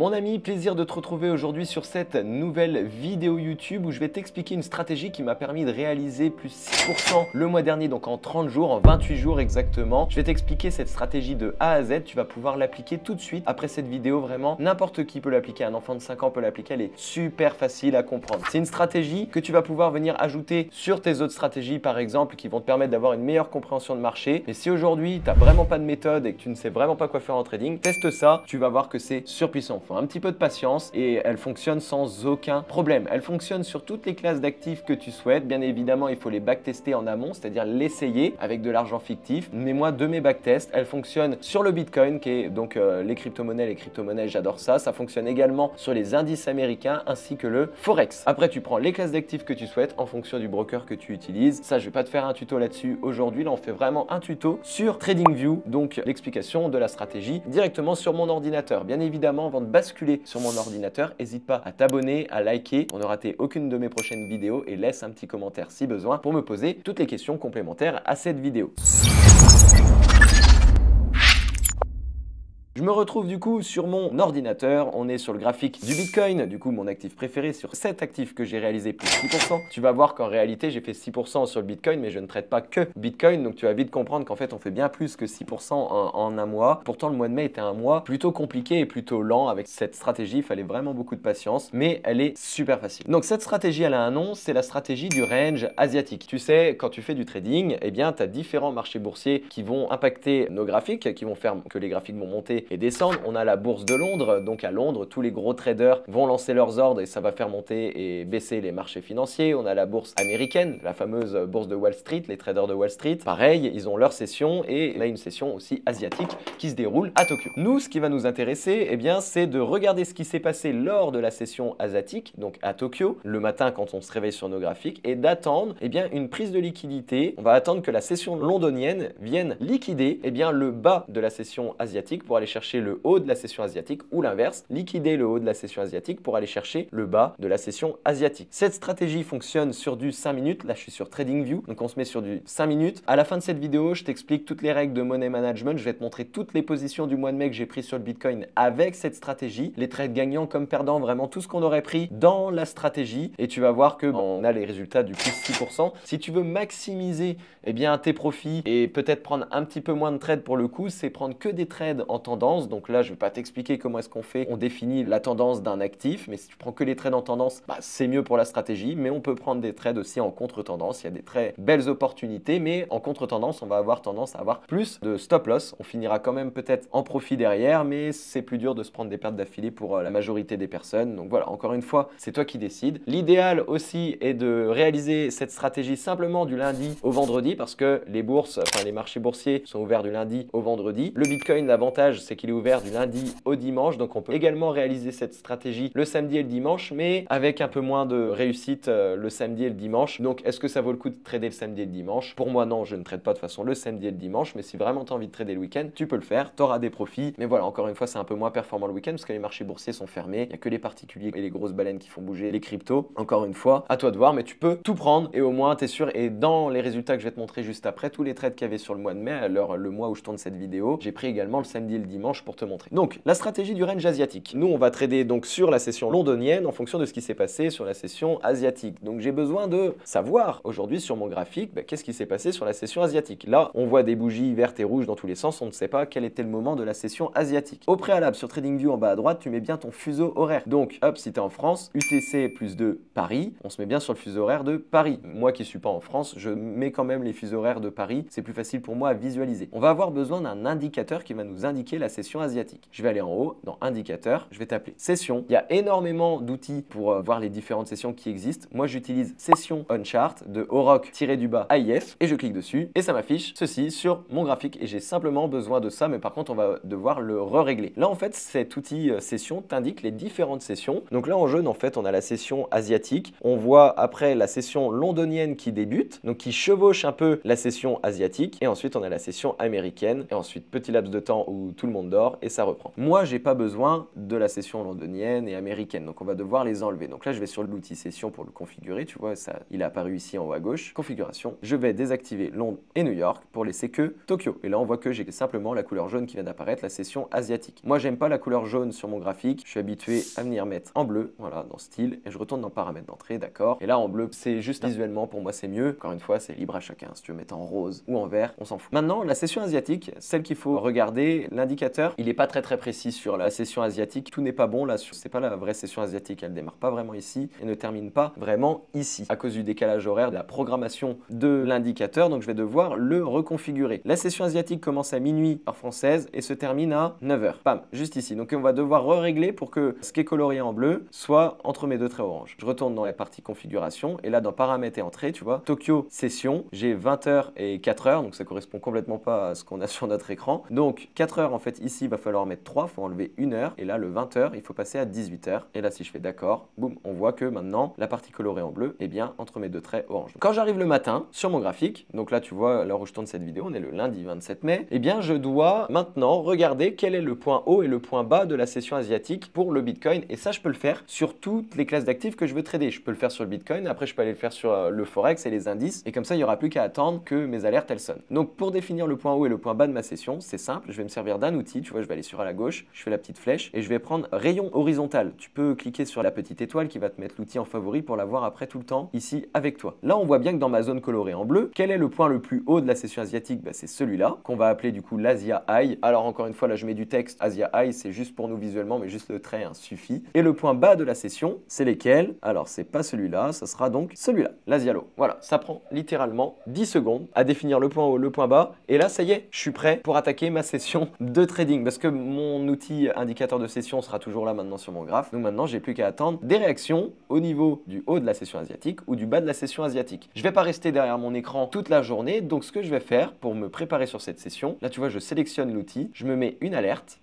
Mon ami, plaisir de te retrouver aujourd'hui sur cette nouvelle vidéo YouTube où je vais t'expliquer une stratégie qui m'a permis de réaliser plus 6% le mois dernier, donc en 30 jours, en 28 jours exactement. Je vais t'expliquer cette stratégie de A à Z, tu vas pouvoir l'appliquer tout de suite après cette vidéo, vraiment n'importe qui peut l'appliquer, un enfant de 5 ans peut l'appliquer, elle est super facile à comprendre. C'est une stratégie que tu vas pouvoir venir ajouter sur tes autres stratégies par exemple qui vont te permettre d'avoir une meilleure compréhension de marché. Mais si aujourd'hui tu n'as vraiment pas de méthode et que tu ne sais vraiment pas quoi faire en trading, teste ça, tu vas voir que c'est surpuissant. Il faut un petit peu de patience et elle fonctionne sans aucun problème. Elle fonctionne sur toutes les classes d'actifs que tu souhaites. Bien évidemment, il faut les backtester en amont, c'est-à-dire l'essayer avec de l'argent fictif. Mais moi, de mes backtests, elle fonctionne sur le Bitcoin, qui est donc les crypto-monnaies. Les crypto-monnaies, j'adore ça. Ça fonctionne également sur les indices américains ainsi que le Forex. Après, tu prends les classes d'actifs que tu souhaites en fonction du broker que tu utilises. Ça, je vais pas te faire un tuto là-dessus aujourd'hui. Là, on fait vraiment un tuto sur TradingView, donc l'explication de la stratégie directement sur mon ordinateur. Bien évidemment, avant de basculer sur mon ordinateur, n'hésite pas à t'abonner, à liker pour ne rater aucune de mes prochaines vidéos et laisse un petit commentaire si besoin pour me poser toutes les questions complémentaires à cette vidéo. Je me retrouve du coup sur mon ordinateur, on est sur le graphique du Bitcoin, du coup mon actif préféré, sur cet actif que j'ai réalisé plus 6%. Tu vas voir qu'en réalité j'ai fait 6% sur le Bitcoin mais je ne traite pas que Bitcoin, donc tu vas vite comprendre qu'en fait on fait bien plus que 6% en un mois. Pourtant le mois de mai était un mois plutôt compliqué et plutôt lent avec cette stratégie, il fallait vraiment beaucoup de patience, mais elle est super facile. Donc cette stratégie elle a un nom, c'est la stratégie du range asiatique. Tu sais, quand tu fais du trading, eh bien tu as différents marchés boursiers qui vont impacter nos graphiques, qui vont faire que les graphiques vont monter et descendre. On a la bourse de Londres, donc à Londres, tous les gros traders vont lancer leurs ordres et ça va faire monter et baisser les marchés financiers. On a la bourse américaine, la fameuse bourse de Wall Street, les traders de Wall Street. Pareil, ils ont leur session et on a une session aussi asiatique qui se déroule à Tokyo. Nous, ce qui va nous intéresser, eh bien, c'est de regarder ce qui s'est passé lors de la session asiatique, donc à Tokyo, le matin quand on se réveille sur nos graphiques, et d'attendre, eh bien, une prise de liquidité. On va attendre que la session londonienne vienne liquider, eh bien, le bas de la session asiatique pour aller chercher le haut de la session asiatique ou l'inverse, liquider le haut de la session asiatique pour aller chercher le bas de la session asiatique. Cette stratégie fonctionne sur du 5 minutes. Là, je suis sur TradingView, donc on se met sur du 5 minutes. À la fin de cette vidéo, je t'explique toutes les règles de money management. Je vais te montrer toutes les positions du mois de mai que j'ai pris sur le Bitcoin avec cette stratégie, les trades gagnants comme perdants, vraiment tout ce qu'on aurait pris dans la stratégie. Et tu vas voir que on a les résultats du plus 6%. Si tu veux maximiser eh bien, tes profits et peut-être prendre un petit peu moins de trades pour le coup, c'est prendre que des trades en tendance. Donc là, je ne vais pas t'expliquer comment est-ce qu'on fait. On définit la tendance d'un actif, mais si tu prends que les trades en tendance, c'est mieux pour la stratégie. Mais on peut prendre des trades aussi en contre-tendance. Il y a des très belles opportunités, mais en contre-tendance, on va avoir tendance à avoir plus de stop-loss. On finira quand même peut-être en profit derrière, mais c'est plus dur de se prendre des pertes d'affilée pour la majorité des personnes. Donc voilà, encore une fois, c'est toi qui décides. L'idéal aussi est de réaliser cette stratégie simplement du lundi au vendredi parce que les bourses, enfin les marchés boursiers sont ouverts du lundi au vendredi. Le Bitcoin, l'avantage, c'est qu'il est ouvert du lundi au dimanche, donc on peut également réaliser cette stratégie le samedi et le dimanche, mais avec un peu moins de réussite le samedi et le dimanche. Donc est-ce que ça vaut le coup de trader le samedi et le dimanche? Pour moi non, je ne trade pas de toute façon le samedi et le dimanche, mais si vraiment tu as envie de trader le week-end, tu peux le faire, tu auras des profits. Mais voilà, encore une fois, c'est un peu moins performant le week-end parce que les marchés boursiers sont fermés, il n'y a que les particuliers et les grosses baleines qui font bouger les cryptos. Encore une fois, à toi de voir, mais tu peux tout prendre et au moins tu es sûr. Et dans les résultats que je vais te montrer juste après, tous les trades qu'il y avait sur le mois de mai, alors le mois où je tourne cette vidéo, j'ai pris également le samedi et le dimanche pour te montrer. Donc, la stratégie du range asiatique. Nous, on va trader donc sur la session londonienne en fonction de ce qui s'est passé sur la session asiatique. Donc, j'ai besoin de savoir aujourd'hui sur mon graphique, qu'est-ce qui s'est passé sur la session asiatique. Là, on voit des bougies vertes et rouges dans tous les sens. On ne sait pas quel était le moment de la session asiatique. Au préalable, sur TradingView en bas à droite, tu mets bien ton fuseau horaire. Donc, hop, si tu es en France, UTC plus 2 Paris, on se met bien sur le fuseau horaire de Paris. Moi qui ne suis pas en France, je mets quand même les fuseaux horaires de Paris. C'est plus facile pour moi à visualiser. On va avoir besoin d'un indicateur qui va nous indiquer la session asiatique. Je vais aller en haut, dans indicateur, je vais taper session. Il y a énormément d'outils pour voir les différentes sessions qui existent. Moi, j'utilise session on chart de Oroc-du-bas AIF et je clique dessus et ça m'affiche ceci sur mon graphique et j'ai simplement besoin de ça, mais par contre, on va devoir le régler. Là, en fait, cet outil session t'indique les différentes sessions. Donc là, en jaune, en fait, on a la session asiatique. On voit après la session londonienne qui débute, donc qui chevauche un peu la session asiatique et ensuite, on a la session américaine et ensuite, petit laps de temps où tout le monde secondes d'or et ça reprend. Moi, j'ai pas besoin de la session londonienne et américaine, donc on va devoir les enlever. Donc là, je vais sur l'outil session pour le configurer, tu vois, ça, il est apparu ici en haut à gauche, configuration. Je vais désactiver Londres et New York pour laisser que Tokyo. Et là, on voit que j'ai simplement la couleur jaune qui vient d'apparaître, la session asiatique. Moi, j'aime pas la couleur jaune sur mon graphique, je suis habitué à venir mettre en bleu, voilà, dans style, et je retourne dans paramètres d'entrée, d'accord. Et là, en bleu, c'est juste visuellement, pour moi, c'est mieux. Encore une fois, c'est libre à chacun. Si tu veux mettre en rose ou en vert, on s'en fout. Maintenant, la session asiatique, celle qu'il faut regarder, l'indicateur, il est pas très précis sur la session asiatique. Tout n'est pas bon là, c'est pas la vraie session asiatique, elle démarre pas vraiment ici et ne termine pas vraiment ici à cause du décalage horaire de la programmation de l'indicateur, donc je vais devoir le reconfigurer. La session asiatique commence à minuit heure française et se termine à 9h. Pam, juste ici. Donc on va devoir régler pour que ce qui est colorié en bleu soit entre mes deux traits orange. Je retourne dans la partie configuration et là dans paramètres et entrée, tu vois, Tokyo session, j'ai 20h et 4h, donc ça correspond complètement pas à ce qu'on a sur notre écran. Donc 4h en fait ici, il va falloir mettre 3, il faut enlever 1 heure et là le 20h, il faut passer à 18h. Et là si je fais d'accord, boum, on voit que maintenant la partie colorée en bleu est bien entre mes deux traits orange. Quand j'arrive le matin sur mon graphique, donc là tu vois à l'heure où je tourne cette vidéo, on est le lundi 27 mai, et bien je dois maintenant regarder quel est le point haut et le point bas de la session asiatique pour le Bitcoin, et ça je peux le faire sur toutes les classes d'actifs que je veux trader. Je peux le faire sur le Bitcoin, après je peux aller le faire sur le Forex et les indices, et comme ça il n'y aura plus qu'à attendre que mes alertes elles sonnent. Donc pour définir le point haut et le point bas de ma session, c'est simple, je vais me servir d'un outil, tu vois, je vais aller sur à la gauche, je fais la petite flèche et je vais prendre rayon horizontal. Tu peux cliquer sur la petite étoile qui va te mettre l'outil en favori pour l'avoir après tout le temps ici avec toi. Là on voit bien que dans ma zone colorée en bleu, quel est le point le plus haut de la session asiatique? C'est celui-là qu'on va appeler du coup l'Asia High. Alors encore une fois là je mets du texte, Asia High c'est juste pour nous visuellement mais juste le trait suffit. Et le point bas de la session c'est lesquels? Alors c'est pas celui-là, ça sera donc celui-là, l'Asia Low. Voilà, ça prend littéralement 10 secondes à définir le point haut, le point bas et là ça y est, je suis prêt pour attaquer ma session de trading parce que mon outil indicateur de session sera toujours là maintenant sur mon graphe. Donc maintenant j'ai plus qu'à attendre des réactions au niveau du haut de la session asiatique ou du bas de la session asiatique. Je vais pas rester derrière mon écran toute la journée, donc ce que je vais faire pour me préparer sur cette session, là tu vois je sélectionne l'outil, je me mets une alerte.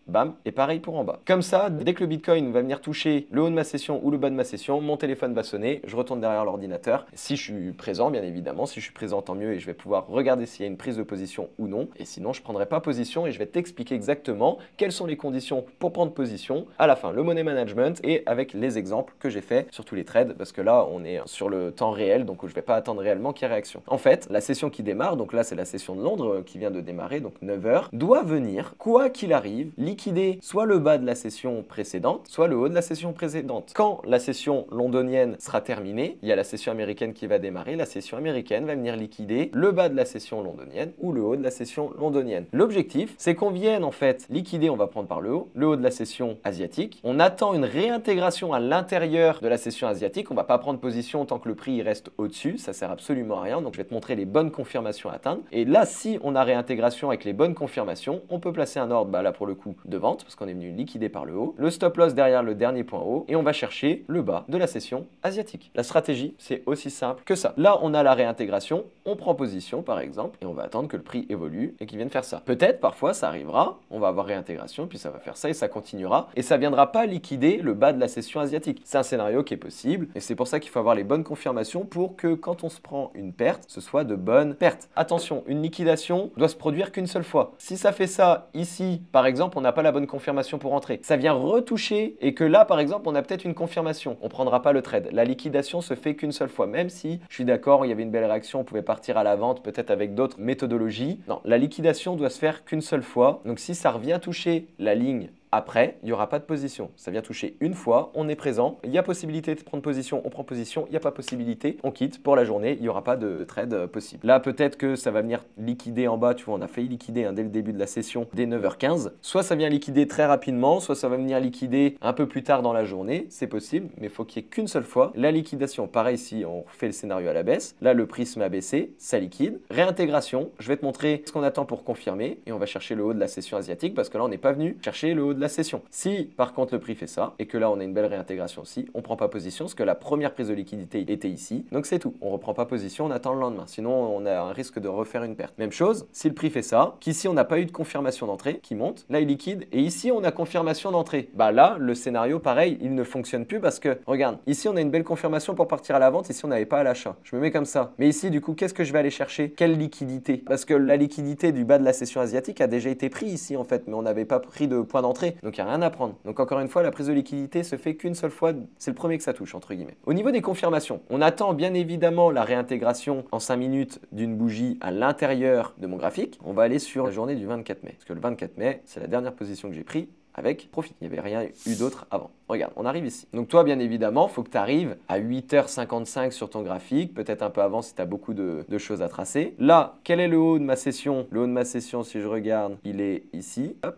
Bam, et pareil pour en bas. Comme ça, dès que le Bitcoin va venir toucher le haut de ma session ou le bas de ma session, mon téléphone va sonner, je retourne derrière l'ordinateur. Si je suis présent, bien évidemment, si je suis présent, tant mieux, et je vais pouvoir regarder s'il y a une prise de position ou non. Et sinon, je ne prendrai pas position et je vais t'expliquer exactement quelles sont les conditions pour prendre position à la fin, le money management et avec les exemples que j'ai fait sur tous les trades, parce que là, on est sur le temps réel, donc je ne vais pas attendre réellement qu'il y ait réaction. En fait, la session qui démarre, donc là, c'est la session de Londres qui vient de démarrer, donc 9h, doit venir, quoi qu'il arrive, liquider soit le bas de la session précédente, soit le haut de la session précédente. Quand la session londonienne sera terminée, il y a la session américaine qui va démarrer, la session américaine va venir liquider le bas de la session londonienne ou le haut de la session londonienne. L'objectif, c'est qu'on vienne en fait liquider, on va prendre par le haut de la session asiatique. On attend une réintégration à l'intérieur de la session asiatique, on va pas prendre position tant que le prix il reste au-dessus, ça sert absolument à rien, donc je vais te montrer les bonnes confirmations à atteindre. Et là, si on a réintégration avec les bonnes confirmations, on peut placer un ordre, là pour le coup, de vente, parce qu'on est venu liquider par le haut, le stop loss derrière le dernier point haut, et on va chercher le bas de la session asiatique. La stratégie, c'est aussi simple que ça. Là, on a la réintégration, on prend position par exemple, et on va attendre que le prix évolue et qu'il vienne faire ça. Peut-être, parfois, ça arrivera, on va avoir réintégration, puis ça va faire ça et ça continuera, et ça viendra pas liquider le bas de la session asiatique. C'est un scénario qui est possible, et c'est pour ça qu'il faut avoir les bonnes confirmations pour que quand on se prend une perte, ce soit de bonnes pertes. Attention, une liquidation doit se produire qu'une seule fois. Si ça fait ça ici, par exemple, on n'a pas la bonne confirmation pour entrer. Ça vient retoucher et que là, par exemple, on a peut-être une confirmation. On ne prendra pas le trade. La liquidation se fait qu'une seule fois. Même si, je suis d'accord, il y avait une belle réaction, on pouvait partir à la vente, peut-être avec d'autres méthodologies. Non, la liquidation doit se faire qu'une seule fois. Donc si ça revient toucher la ligne après, il n'y aura pas de position. Ça vient toucher une fois, on est présent. Il y a possibilité de prendre position, on prend position. Il n'y a pas possibilité, on quitte pour la journée. Il n'y aura pas de trade possible. Là, peut-être que ça va venir liquider en bas. Tu vois, on a failli liquider dès le début de la session, dès 9h15. Soit ça vient liquider très rapidement, soit ça va venir liquider un peu plus tard dans la journée. C'est possible, mais il faut qu'il n'y ait qu'une seule fois. La liquidation, pareil si on fait le scénario à la baisse. Là, le prix se met à baisser, ça liquide. Réintégration, je vais te montrer ce qu'on attend pour confirmer. Et on va chercher le haut de la session asiatique parce que là, on n'est pas venu chercher le haut de la session. Si par contre le prix fait ça, et que là on a une belle réintégration aussi, on prend pas position, parce que la première prise de liquidité était ici, donc c'est tout. On reprend pas position, on attend le lendemain, sinon on a un risque de refaire une perte. Même chose, si le prix fait ça, qu'ici on n'a pas eu de confirmation d'entrée, qui monte, là il liquide, et ici on a confirmation d'entrée. Bah là, le scénario pareil, il ne fonctionne plus parce que, regarde, ici on a une belle confirmation pour partir à la vente, ici on n'avait pas à l'achat. Je me mets comme ça. Mais ici du coup, qu'est-ce que je vais aller chercher? Quelle liquidité? Parce que la liquidité du bas de la session asiatique a déjà été prise ici en fait, mais on n'avait pas pris de point d'entrée, donc il n'y a rien à prendre. Donc encore une fois, la prise de liquidité se fait qu'une seule fois, c'est le premier que ça touche entre guillemets. Au niveau des confirmations, on attend bien évidemment la réintégration en 5 minutes d'une bougie à l'intérieur de mon graphique. On va aller sur la journée du 24 mai, parce que le 24 mai, c'est la dernière position que j'ai prise avec profit. Il n'y avait rien eu d'autre avant. Regarde, on arrive ici. Donc toi, bien évidemment, il faut que tu arrives à 8h55 sur ton graphique, peut-être un peu avant si tu as beaucoup de choses à tracer. Là, quel est le haut de ma session? Le haut de ma session, si je regarde, il est ici. Hop.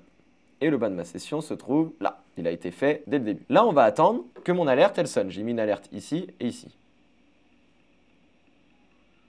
Et le bas de ma session se trouve là. Il a été fait dès le début. Là, on va attendre que mon alerte, elle sonne. J'ai mis une alerte ici et ici.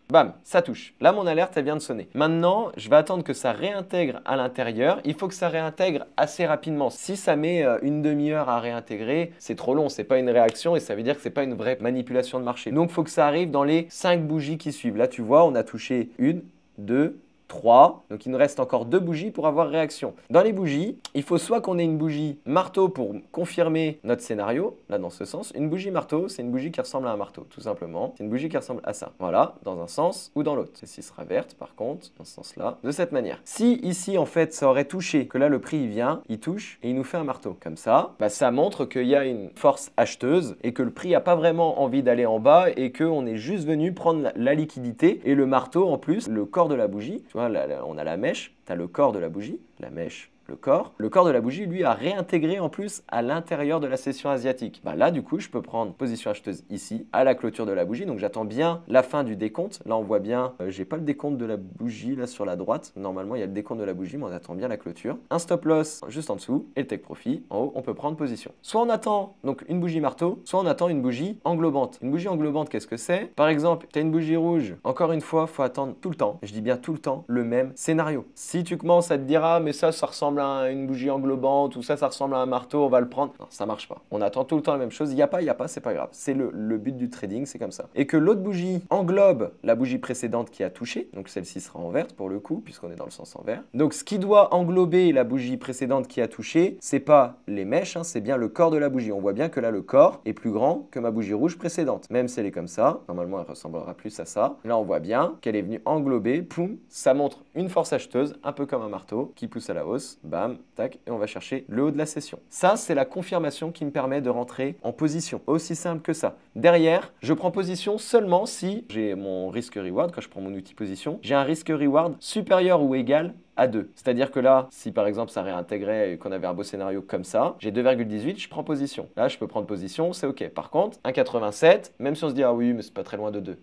Bam, ça touche. Là, mon alerte, elle vient de sonner. Maintenant, je vais attendre que ça réintègre à l'intérieur. Il faut que ça réintègre assez rapidement. Si ça met une demi-heure à réintégrer, c'est trop long. C'est pas une réaction et ça veut dire que c'est pas une vraie manipulation de marché. Donc, il faut que ça arrive dans les 5 bougies qui suivent. Là, tu vois, on a touché 1, 2, 3. Donc il nous reste encore 2 bougies pour avoir réaction. Dans les bougies, il faut soit qu'on ait une bougie marteau pour confirmer notre scénario, là dans ce sens. Une bougie marteau, c'est une bougie qui ressemble à un marteau, tout simplement. C'est une bougie qui ressemble à ça. Voilà, dans un sens ou dans l'autre. Celle-ci sera verte par contre, dans ce sens-là, de cette manière. Si ici en fait ça aurait touché, que là le prix il vient, il touche et il nous fait un marteau. Comme ça, bah, ça montre qu'il y a une force acheteuse et que le prix n'a pas vraiment envie d'aller en bas et qu'on est juste venu prendre la liquidité et le marteau en plus, le corps de la bougie. Tu vois, là, on a la mèche, tu as le corps de la bougie, la mèche, le corps. Le corps de la bougie, lui, a réintégré en plus à l'intérieur de la session asiatique. Bah là, du coup, je peux prendre position acheteuse ici, à la clôture de la bougie. Donc, j'attends bien la fin du décompte. Là, on voit bien, j'ai pas le décompte de la bougie, là, sur la droite. Normalement, il y a le décompte de la bougie, mais on attend bien la clôture. Un stop loss juste en dessous et le take profit. En haut, on peut prendre position. Soit on attend donc une bougie marteau, soit on attend une bougie englobante. Une bougie englobante, qu'est-ce que c'est? Par exemple, tu as une bougie rouge. Encore une fois, il faut attendre tout le temps, je dis bien tout le temps, le même scénario. Si tu commences à te dire, ah, mais ça ressemble à une bougie englobante ou ça ressemble à un marteau, on va le prendre. Non, ça marche pas. On attend tout le temps la même chose. Il n'y a pas, c'est pas grave. C'est le but du trading, c'est comme ça. Et que l'autre bougie englobe la bougie précédente qui a touché. Donc celle-ci sera en verte pour le coup, puisqu'on est dans le sens envers. Donc ce qui doit englober la bougie précédente qui a touché, c'est pas les mèches, hein, c'est bien le corps de la bougie. On voit bien que là, le corps est plus grand que ma bougie rouge précédente. Même si elle est comme ça, normalement, elle ressemblera plus à ça. Là, on voit bien qu'elle est venue englober, poum, ça montre une force acheteuse, un peu comme un marteau, qui pousse à la hausse, bam, tac, et on va chercher le haut de la session. Ça, c'est la confirmation qui me permet de rentrer en position. Aussi simple que ça. Derrière, je prends position seulement si j'ai mon risque-reward, quand je prends mon outil position, j'ai un risque-reward supérieur ou égal à 2. C'est-à-dire que là, si par exemple ça réintégrait et qu'on avait un beau scénario comme ça, j'ai 2,18, je prends position. Là, je peux prendre position, c'est OK. Par contre, 1,87, même si on se dit, ah oui, mais c'est pas très loin de 2.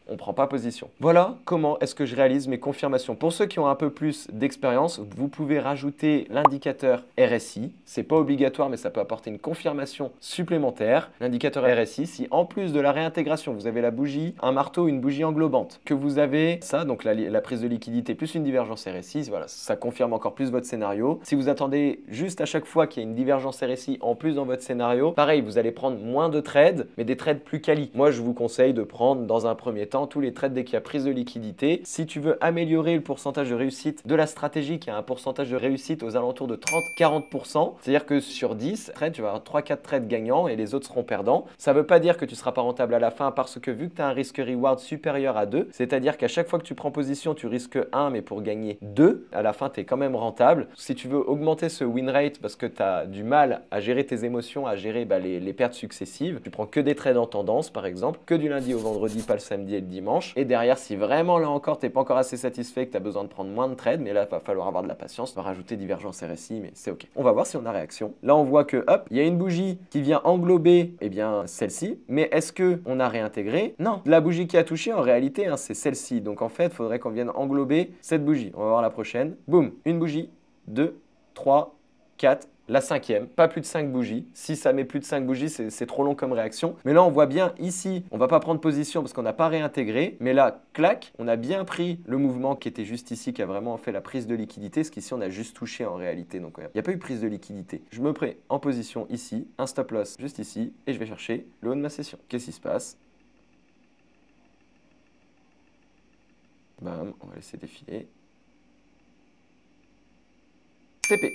On ne prend pas position. Voilà comment est-ce que je réalise mes confirmations. Pour ceux qui ont un peu plus d'expérience, vous pouvez rajouter l'indicateur RSI. C'est pas obligatoire, mais ça peut apporter une confirmation supplémentaire. L'indicateur RSI, si en plus de la réintégration, vous avez la bougie, un marteau, une bougie englobante, que vous avez ça, donc la prise de liquidité plus une divergence RSI, voilà, ça confirme encore plus votre scénario. Si vous attendez juste à chaque fois qu'il y a une divergence RSI en plus dans votre scénario, pareil, vous allez prendre moins de trades, mais des trades plus quali. Moi, je vous conseille de prendre dans un premier temps tous les trades dès qu'il y a prise de liquidité. Si tu veux améliorer le pourcentage de réussite de la stratégie qui a un pourcentage de réussite aux alentours de 30-40%, c'est-à-dire que sur 10 trades, tu vas avoir 3-4 trades gagnants et les autres seront perdants. Ça ne veut pas dire que tu ne seras pas rentable à la fin parce que vu que tu as un risque-reward supérieur à 2, c'est-à-dire qu'à chaque fois que tu prends position, tu risques 1 mais pour gagner 2, à la fin tu es quand même rentable. Si tu veux augmenter ce win rate parce que tu as du mal à gérer tes émotions, à gérer les pertes successives, tu prends que des trades en tendance par exemple, que du lundi au vendredi, pas le samedi et le dimanche. Et derrière, si vraiment là encore, tu n'es pas encore assez satisfait, que tu as besoin de prendre moins de trades, mais là, il va falloir avoir de la patience, on va rajouter divergence RSI, mais c'est OK. On va voir si on a réaction. Là, on voit que, hop, il y a une bougie qui vient englober, eh bien, celle-ci. Mais est-ce qu'on a réintégré? Non. La bougie qui a touché, en réalité, hein, c'est celle-ci. Donc, en fait, il faudrait qu'on vienne englober cette bougie. On va voir la prochaine. Boum, une bougie, 2, 3, 4, la cinquième, pas plus de 5 bougies. Si ça met plus de 5 bougies, c'est trop long comme réaction. Mais là, on voit bien ici, on va pas prendre position parce qu'on n'a pas réintégré. Mais là, clac, on a bien pris le mouvement qui était juste ici, qui a vraiment fait la prise de liquidité. Ce qu'ici, on a juste touché en réalité. Donc, il n'y a pas eu prise de liquidité. Je me mets en position ici, un stop loss juste ici, et je vais chercher le haut de ma session. Qu'est-ce qui se passe? Bam, on va laisser défiler. TP.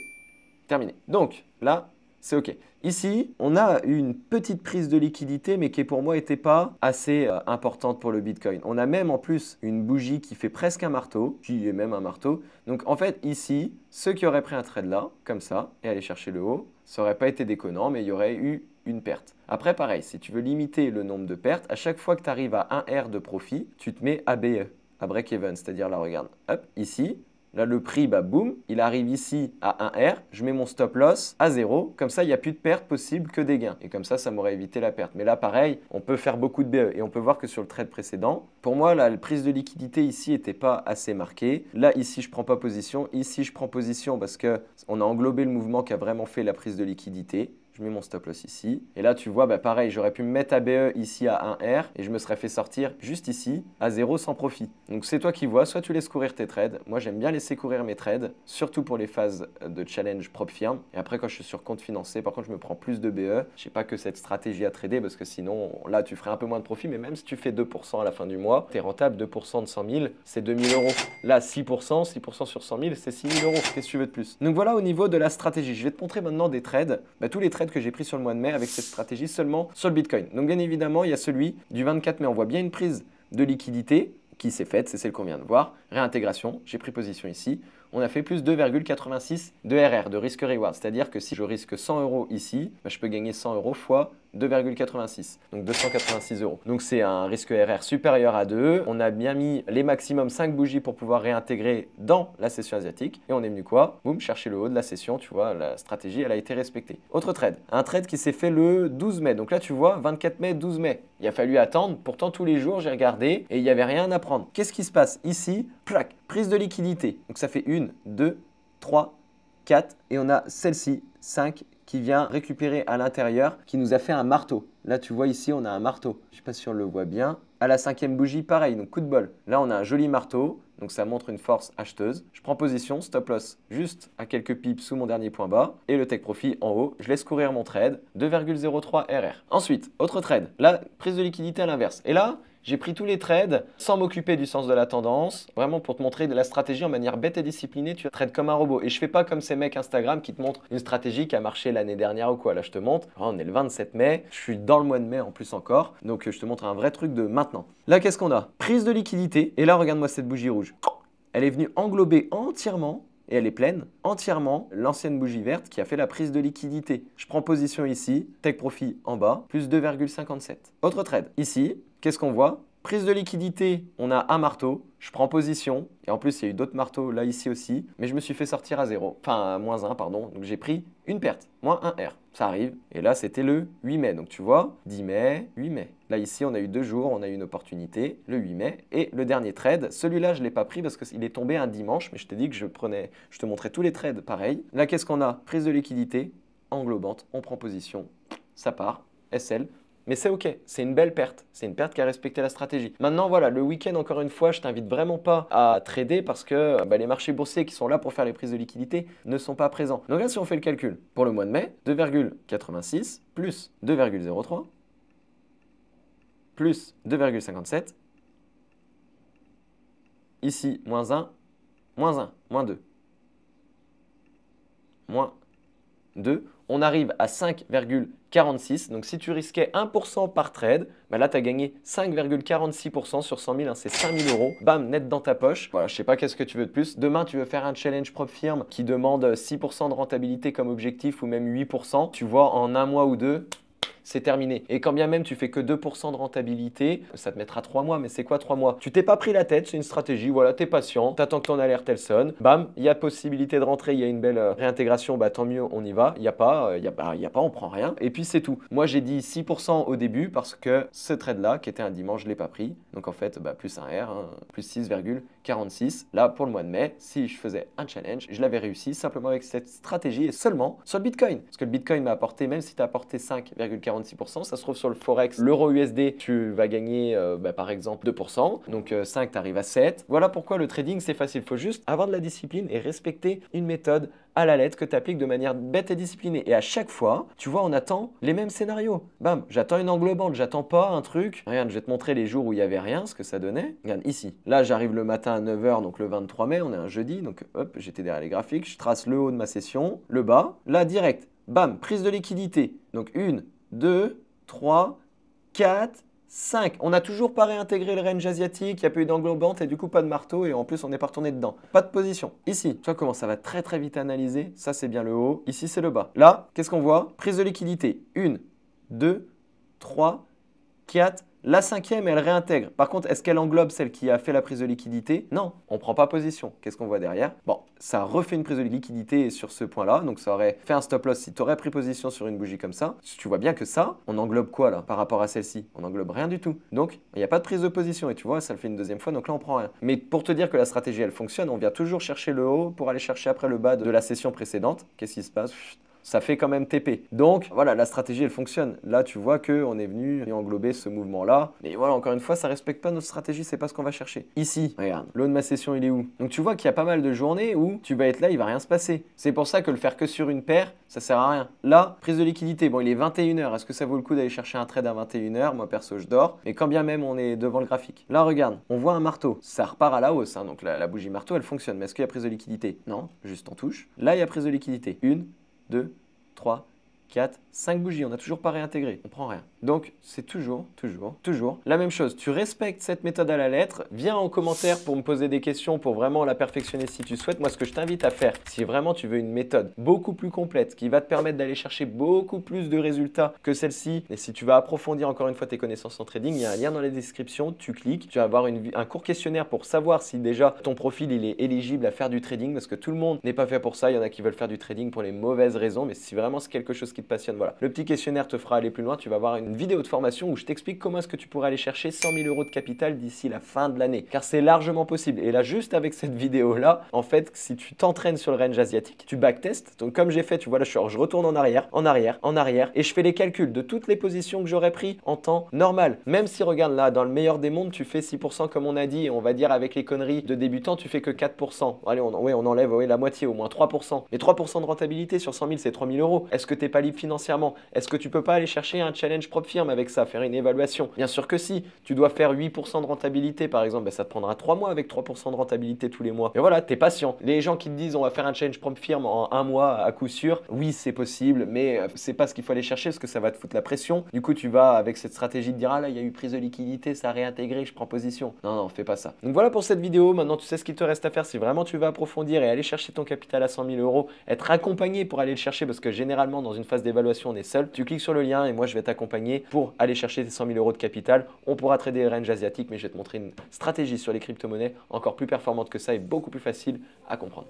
Terminé. Donc là, c'est OK. Ici, on a une petite prise de liquidité, mais qui pour moi n'était pas assez importante pour le Bitcoin. On a même en plus une bougie qui fait presque un marteau, qui est même un marteau. Donc en fait, ici, ceux qui auraient pris un trade là, comme ça, et aller chercher le haut, ça n'aurait pas été déconnant, mais il y aurait eu une perte. Après, pareil, si tu veux limiter le nombre de pertes, à chaque fois que tu arrives à 1 R de profit, tu te mets ABE, à break-even, c'est-à-dire là, regarde, hop, ici. Là, le prix, bah, boum, il arrive ici à 1 R. Je mets mon stop loss à 0. Comme ça, il n'y a plus de perte possible que des gains. Et comme ça m'aurait évité la perte. Mais là, pareil, on peut faire beaucoup de BE. Et on peut voir que sur le trade précédent, pour moi, la prise de liquidité ici n'était pas assez marquée. Là, ici, je ne prends pas position. Ici, je prends position parce qu'on a englobé le mouvement qui a vraiment fait la prise de liquidité. Je mets mon stop loss ici. Et là, tu vois, bah, pareil, j'aurais pu me mettre ABE ici à 1 R et je me serais fait sortir juste ici à 0 sans profit. Donc, c'est toi qui vois. Soit tu laisses courir tes trades. Moi, j'aime bien laisser courir mes trades, surtout pour les phases de challenge propre firme. Et après, quand je suis sur compte financé, par contre, je me prends plus de BE. Je sais pas que cette stratégie à trader parce que sinon, là, tu ferais un peu moins de profit. Mais même si tu fais 2% à la fin du mois, tu es rentable. 2% de 100 000, c'est 2 000 euros. Là, 6% sur 100 000, c'est 6 000 euros. Qu'est-ce que tu veux de plus? Donc, voilà au niveau de la stratégie. Je vais te montrer maintenant des trades. Bah, tous les trades que j'ai pris sur le mois de mai avec cette stratégie seulement sur le Bitcoin. Donc bien évidemment, il y a celui du 24 mai. On voit bien une prise de liquidité qui s'est faite, c'est celle qu'on vient de voir. Réintégration, j'ai pris position ici. On a fait plus 2,86 de RR, de risk reward. C'est-à-dire que si je risque 100 euros ici, bah, je peux gagner 100 euros fois 2,86, donc 286 euros. Donc c'est un risque RR supérieur à 2. On a bien mis les maximum 5 bougies pour pouvoir réintégrer dans la session asiatique. Et on est venu quoi? Boum, chercher le haut de la session, tu vois, la stratégie, elle a été respectée. Autre trade, un trade qui s'est fait le 12 mai. Donc là, tu vois, 24 mai, 12 mai. Il a fallu attendre. Pourtant, tous les jours, j'ai regardé et il n'y avait rien à prendre. Qu'est-ce qui se passe? Ici, plaque, prise de liquidité. Donc ça fait 1, 2, 3, 4 et on a celle-ci, 5, qui vient récupérer à l'intérieur, qui nous a fait un marteau. Là, tu vois ici, on a un marteau. Je ne sais pas si on le voit bien. À la 5e bougie, pareil, donc coup de bol. Là, on a un joli marteau, donc ça montre une force acheteuse. Je prends position, stop loss juste à quelques pips sous mon dernier point bas et le take profit en haut. Je laisse courir mon trade, 2,03 RR. Ensuite, autre trade. Là, prise de liquidité à l'inverse. Et là, j'ai pris tous les trades sans m'occuper du sens de la tendance, vraiment pour te montrer de la stratégie en manière bête et disciplinée. Tu trades comme un robot. Et je fais pas comme ces mecs Instagram qui te montrent une stratégie qui a marché l'année dernière ou quoi. Là, je te montre. On est le 27 mai. Je suis dans le mois de mai en plus encore. Donc, je te montre un vrai truc de maintenant. Là, qu'est-ce qu'on a? Prise de liquidité. Et là, regarde-moi cette bougie rouge. Elle est venue englober entièrement. Et elle est pleine, entièrement, l'ancienne bougie verte qui a fait la prise de liquidité. Je prends position ici, take profit en bas, plus 2,57. Autre trade. Ici, qu'est-ce qu'on voit? Prise de liquidité, on a un marteau, je prends position, et en plus il y a eu d'autres marteaux là ici aussi, mais je me suis fait sortir à 0, enfin à moins 1 pardon, donc j'ai pris une perte, moins 1 R, ça arrive, et là c'était le 8 mai, donc tu vois, 10 mai, 8 mai. Là ici on a eu 2 jours, on a eu une opportunité, le 8 mai, et le dernier trade, celui-là je ne l'ai pas pris parce qu'il est tombé un dimanche, mais je t'ai dit que je te montrais tous les trades pareil. Là qu'est-ce qu'on a? Prise de liquidité, englobante, on prend position, ça part, SL. Mais c'est OK, c'est une belle perte. C'est une perte qui a respecté la stratégie. Maintenant, voilà, le week-end, encore une fois, je t'invite vraiment pas à trader parce que les marchés boursiers qui sont là pour faire les prises de liquidité ne sont pas présents. Donc là, si on fait le calcul, pour le mois de mai, 2,86 plus 2,03 plus 2,57. Ici, moins 1, moins 1, moins 2. Moins 2. On arrive à 5,46. Donc, si tu risquais 1% par trade, bah là, tu as gagné 5,46% sur 100 000. Hein, c'est 5 000 euros. Bam, net dans ta poche. Voilà, je sais pas qu'est-ce que tu veux de plus. Demain, tu veux faire un challenge propre firme qui demande 6% de rentabilité comme objectif ou même 8%. Tu vois, en un mois ou deux, c'est terminé. Et quand bien même tu fais que 2% de rentabilité, ça te mettra 3 mois, mais c'est quoi 3 mois? Tu t'es pas pris la tête, c'est une stratégie, voilà, t'es patient, t'attends que ton alerte elle sonne, bam, il y a possibilité de rentrer, il y a une belle réintégration, bah tant mieux, on y va, il n'y a pas, on prend rien, et puis c'est tout. Moi j'ai dit 6% au début parce que ce trade là, qui était un dimanche, je l'ai pas pris, donc en fait, bah, plus un R, hein, plus 6,46. 46. Là, pour le mois de mai, si je faisais un challenge, je l'avais réussi simplement avec cette stratégie et seulement sur le Bitcoin. Parce que le Bitcoin m'a apporté, même si tu as apporté 5,46%, ça se trouve sur le Forex, l'euro USD, tu vas gagner par exemple 2%. Donc 5, tu arrives à 7. Voilà pourquoi le trading, c'est facile. Il faut juste avoir de la discipline et respecter une méthode à la lettre que tu appliques de manière bête et disciplinée. Et à chaque fois, tu vois, on attend les mêmes scénarios. Bam, j'attends une englobante, j'attends pas un truc. Regarde, je vais te montrer les jours où il n'y avait rien, ce que ça donnait. Regarde, ici. Là, j'arrive le matin à 9 h, donc le 23 mai, on est un jeudi. Donc hop, j'étais derrière les graphiques. Je trace le haut de ma session, le bas. Là, direct. Bam, prise de liquidité. Donc 1, 2, 3, 4, 5. On n'a toujours pas réintégré le range asiatique, il n'y a pas eu d'englobante et du coup pas de marteau et en plus on n'est pas retourné dedans. Pas de position. Ici, tu vois comment ça va très très vite analyser. Ça c'est bien le haut, ici c'est le bas. Là, qu'est-ce qu'on voit? Prise de liquidité. 1, 2, 3, 4. La cinquième, elle réintègre. Par contre, est-ce qu'elle englobe celle qui a fait la prise de liquidité? Non, on ne prend pas position. Qu'est-ce qu'on voit derrière? Bon, ça refait une prise de liquidité sur ce point-là. Donc, ça aurait fait un stop loss si tu aurais pris position sur une bougie comme ça. Tu vois bien que ça, on englobe quoi là par rapport à celle-ci? On englobe rien du tout. Donc, il n'y a pas de prise de position. Et tu vois, ça le fait une deuxième fois. Donc là, on prend rien. Mais pour te dire que la stratégie, elle fonctionne, on vient toujours chercher le haut pour aller chercher après le bas de la session précédente. Qu'est-ce qui se passe? Ça fait quand même TP. Donc voilà, la stratégie elle fonctionne. Là tu vois qu'on est venu englober ce mouvement-là. Mais voilà, encore une fois, ça ne respecte pas notre stratégie, c'est pas ce qu'on va chercher. Ici, regarde, le haut de ma session il est où? Donc tu vois qu'il y a pas mal de journées où tu vas être là, il va rien se passer. C'est pour ça que le faire que sur une paire, ça sert à rien. Là, prise de liquidité, bon il est 21 h. Est-ce que ça vaut le coup d'aller chercher un trade à 21 h? Moi perso je dors. Mais quand bien même on est devant le graphique. Là regarde, on voit un marteau. Ça repart à la hausse. Hein. Donc la bougie marteau elle fonctionne. Mais est-ce qu'il y a prise de liquidité? Non, juste en touche. Là il y a prise de liquidité. 1, 2, 3, 4, 5 bougies, on n'a toujours pas réintégré, on prend rien. Donc c'est toujours la même chose. Tu respectes cette méthode à la lettre, viens en commentaire pour me poser des questions, pour vraiment la perfectionner si tu souhaites. Moi ce que je t'invite à faire, si vraiment tu veux une méthode beaucoup plus complète, qui va te permettre d'aller chercher beaucoup plus de résultats que celle-ci, et si tu vas approfondir encore une fois tes connaissances en trading, il y a un lien dans la description, tu cliques, tu vas avoir un court questionnaire pour savoir si déjà ton profil il est éligible à faire du trading, parce que tout le monde n'est pas fait pour ça, il y en a qui veulent faire du trading pour les mauvaises raisons, mais si vraiment c'est quelque chose qui te passionne, voilà. Le petit questionnaire te fera aller plus loin. Tu vas voir une vidéo de formation où je t'explique comment est-ce que tu pourrais aller chercher 100 000 € de capital d'ici la fin de l'année. Car c'est largement possible. Et là, juste avec cette vidéo-là, en fait, si tu t'entraînes sur le range asiatique, tu backtestes. Donc, comme j'ai fait, tu vois, là, je retourne en arrière, et je fais les calculs de toutes les positions que j'aurais pris en temps normal. Même si, regarde là, dans le meilleur des mondes, tu fais 6% comme on a dit, et on va dire avec les conneries de débutant, tu fais que 4%. Allez, on enlève la moitié, au moins 3%. Mais 3% de rentabilité sur 100 000, c'est 3 000 €. Est-ce que tu n'es pas libre financièrement? Est-ce que tu peux pas aller chercher un challenge propre firme avec ça, faire une évaluation? Bien sûr que si. Tu dois faire 8% de rentabilité par exemple, ça te prendra 3 mois avec 3% de rentabilité tous les mois. Mais voilà, tu es patient. Les gens qui te disent on va faire un challenge propre firme en un mois à coup sûr, oui c'est possible, mais c'est pas ce qu'il faut aller chercher parce que ça va te foutre la pression. Du coup tu vas avec cette stratégie de dire ah là il y a eu prise de liquidité, ça a réintégré, je prends position. Non, fais pas ça. Donc voilà pour cette vidéo. Maintenant tu sais ce qu'il te reste à faire si vraiment tu veux approfondir et aller chercher ton capital à 100 000 €, être accompagné pour aller le chercher parce que généralement dans une phase d'évaluation on est seul. Tu cliques sur le lien et moi je vais t'accompagner pour aller chercher tes 100 000 € de capital. On pourra trader les ranges asiatiques, mais je vais te montrer une stratégie sur les crypto-monnaies encore plus performante que ça et beaucoup plus facile à comprendre.